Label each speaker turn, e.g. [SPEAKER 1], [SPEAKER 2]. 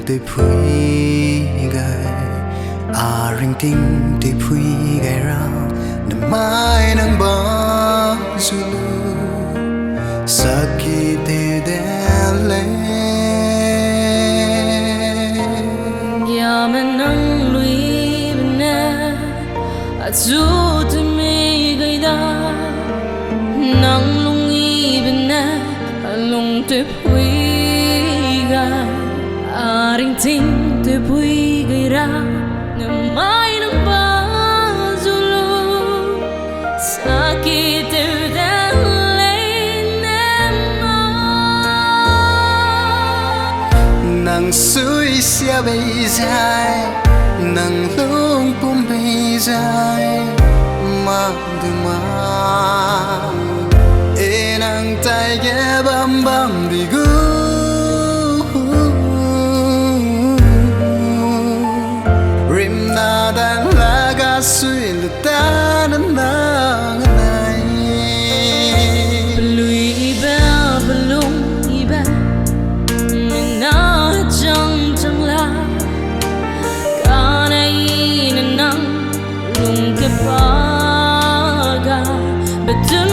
[SPEAKER 1] te phui gai a ring ting te phui gai ra na mai nang ba zulu sakite de le
[SPEAKER 2] ya menang lui bena azu te me gai da nang lung i bena lung te phui gai a ring ting te phui gai ra na mai nang ba zulu sakite de
[SPEAKER 1] nang sui sia bei zai nang lung pum bei zai ma du ma e nang tai ge bam bam di gu rim na dan la ga sui lu ta na nai
[SPEAKER 2] lui ba belum iba na chang chang la kanai na nang lung ke pa ga betul